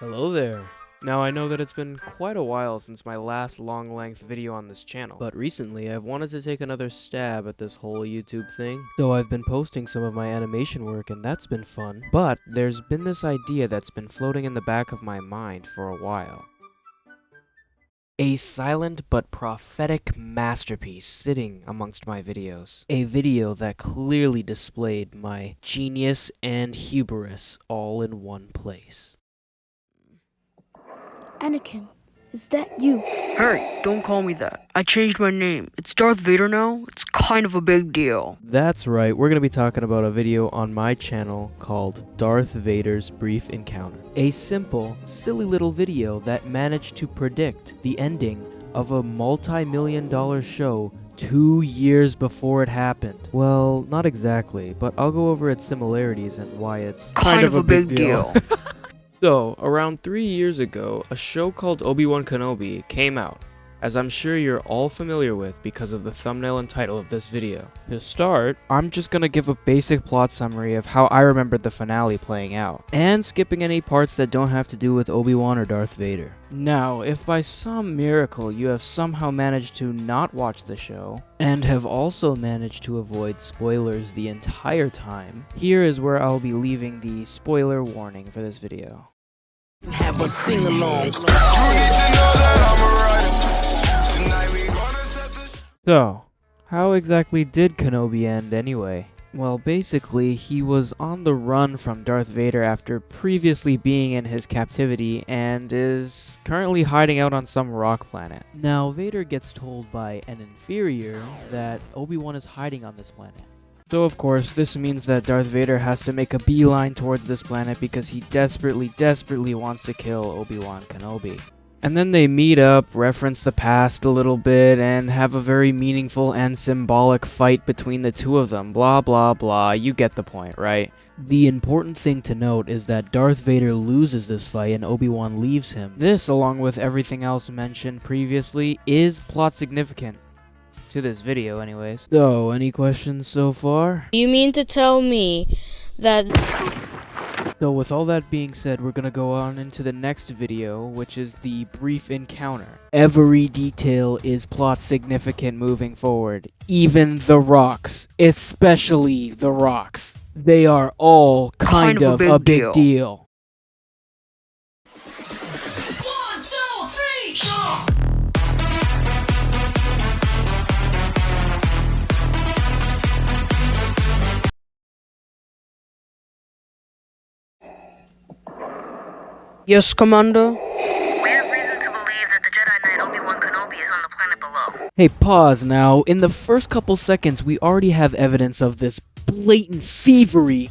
Hello there. Now I know that it's been quite a while since my last long-length video on this channel, but recently I've wanted to take another stab at this whole YouTube thing. So I've been posting some of my animation work and that's been fun, but there's been this idea that's been floating in the back of my mind for a while. A silent but prophetic masterpiece sitting amongst my videos. A video that clearly displayed my genius and hubris all in one place. Anakin, is that you? Hey, don't call me that. I changed my name. It's Darth Vader now. It's kind of a big deal. That's right, we're going to be talking about a video on my channel called Darth Vader's Brief Encounter. A simple, silly little video that managed to predict the ending of a multi-million-dollar show 2 years before it happened. Well, not exactly, but I'll go over its similarities and why it's Kind of a big deal. So, around 3 years ago, a show called Obi-Wan Kenobi came out, as I'm sure you're all familiar with because of the thumbnail and title of this video. To start, I'm just gonna give a basic plot summary of how I remembered the finale playing out, and skipping any parts that don't have to do with Obi-Wan or Darth Vader. Now, if by some miracle you have somehow managed to not watch the show, and have also managed to avoid spoilers the entire time, here is where I'll be leaving the spoiler warning for this video. Have a sing-along. So, how exactly did Kenobi end anyway? Well, basically, he was on the run from Darth Vader after previously being in his captivity and is currently hiding out on some rock planet. Now, Vader gets told by an inferior that Obi-Wan is hiding on this planet. So of course, this means that Darth Vader has to make a beeline towards this planet because he desperately wants to kill Obi-Wan Kenobi. And then they meet up, reference the past a little bit, and have a very meaningful and symbolic fight between the two of them. Blah blah blah, you get the point, right? The important thing to note is that Darth Vader loses this fight and Obi-Wan leaves him. This, along with everything else mentioned previously, is plot significant. To this video anyways. So, any questions so far? You mean to tell me that... So with all that being said, we're gonna go on into the next video, which is the brief encounter. Every detail is plot significant moving forward. Even the rocks. Especially the rocks. They are all kind of a big deal. 1, 2, 3, jump! Yes, Commander? We have reason to believe that the Jedi Knight Obi-Wan Kenobi is on the planet below. Hey, pause now. In the first couple seconds, we already have evidence of this blatant thievery.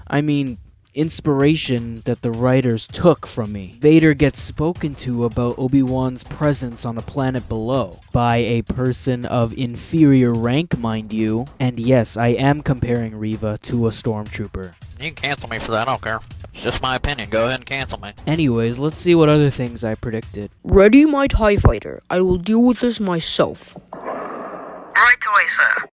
I mean, inspiration that the writers took from me. Vader gets spoken to about Obi-Wan's presence on a planet below by a person of inferior rank, mind you. And yes, I am comparing Reva to a stormtrooper. You can cancel me for that, I don't care. It's just my opinion, go ahead and cancel me. Anyways, let's see what other things I predicted. Ready, my TIE fighter. I will deal with this myself. Right away, sir.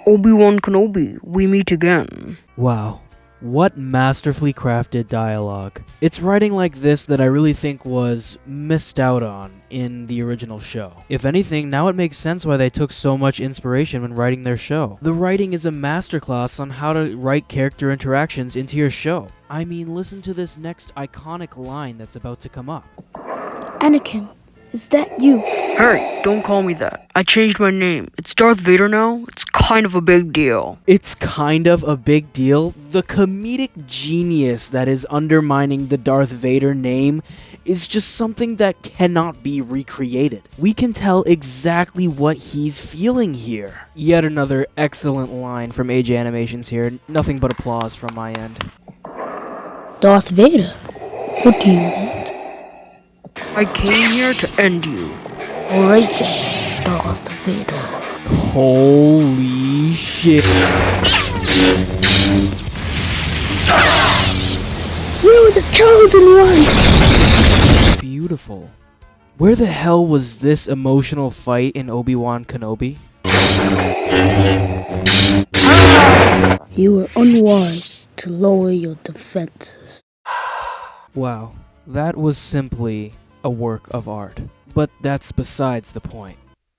Obi-Wan Kenobi, we meet again. Wow. What masterfully crafted dialogue. It's writing like this that I really think was missed out on in the original show. If anything, now it makes sense why they took so much inspiration when writing their show. The writing is a masterclass on how to write character interactions into your show. I mean, listen to this next iconic line that's about to come up. Anakin, is that you? Hey, don't call me that. I changed my name. It's Darth Vader now. It's kind of a big deal. It's kind of a big deal. The comedic genius that is undermining the Darth Vader name is just something that cannot be recreated. We can tell exactly what he's feeling here. Yet another excellent line from AJ Animations here. Nothing but applause from my end. Darth Vader? What do you want? I came here to end you. Alright then, Darth Vader. Holy shit. You were the chosen one! Beautiful. Where the hell was this emotional fight in Obi-Wan Kenobi? You were unwise to lower your defenses. Wow, that was simply a work of art. But that's besides the point.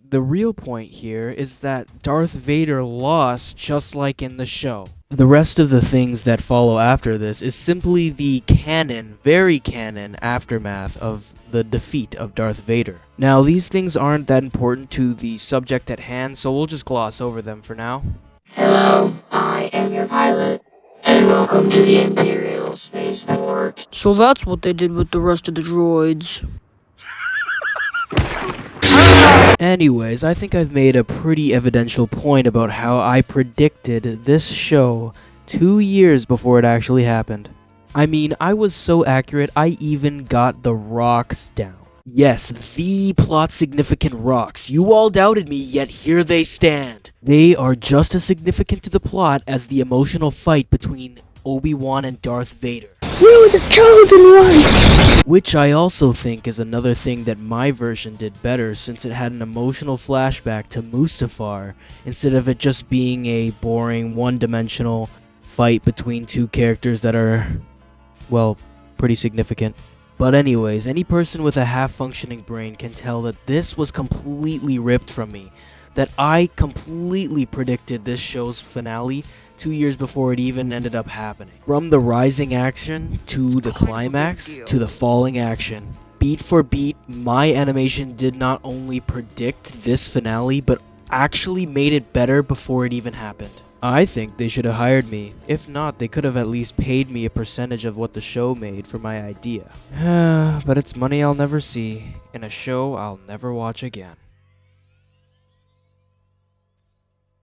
The real point here is that Darth Vader lost just like in the show. The rest of the things that follow after this is simply the canon, very canon, aftermath of the defeat of Darth Vader. Now, these things aren't that important to the subject at hand, so we'll just gloss over them for now. Hello, I am your pilot, and welcome to the Imperial Spaceport. So that's what they did with the rest of the droids. Anyways, I think I've made a pretty evidential point about how I predicted this show 2 years before it actually happened. I mean, I was so accurate, I even got the rocks down. Yes, the plot-significant rocks. You all doubted me, yet here they stand. They are just as significant to the plot as the emotional fight between Obi-Wan and Darth Vader. You were the chosen one! Which I also think is another thing that my version did better, since it had an emotional flashback to Mustafar, instead of it just being a boring, one-dimensional fight between two characters that are, well, pretty significant. But anyways, any person with a half-functioning brain can tell that this was completely ripped from me. That I completely predicted this show's finale 2 years before it even ended up happening. From the rising action, to the climax, to the falling action. Beat for beat, my animation did not only predict this finale, but actually made it better before it even happened. I think they should have hired me. If not, they could have at least paid me a percentage of what the show made for my idea. But it's money I'll never see, in a show I'll never watch again.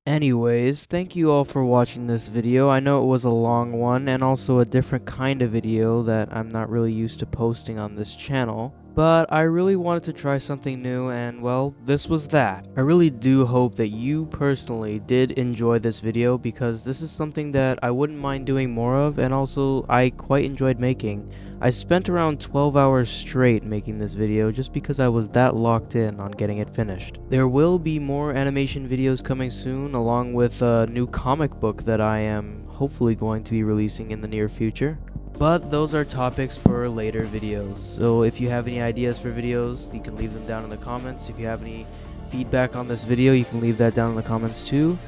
Anyways, thank you all for watching this video. I know it was a long one, and also a different kind of video that I'm not really used to posting on this channel. But I really wanted to try something new, and well, this was that. I really do hope that you personally did enjoy this video, because this is something that I wouldn't mind doing more of, and also I quite enjoyed making. I spent around 12 hours straight making this video just because I was that locked in on getting it finished. There will be more animation videos coming soon, along with a new comic book that I am hopefully going to be releasing in the near future. But those are topics for later videos, so if you have any ideas for videos, you can leave them down in the comments. If you have any feedback on this video, you can leave that down in the comments too.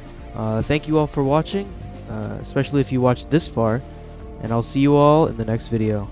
Thank you all for watching, especially if you watched this far, and I'll see you all in the next video.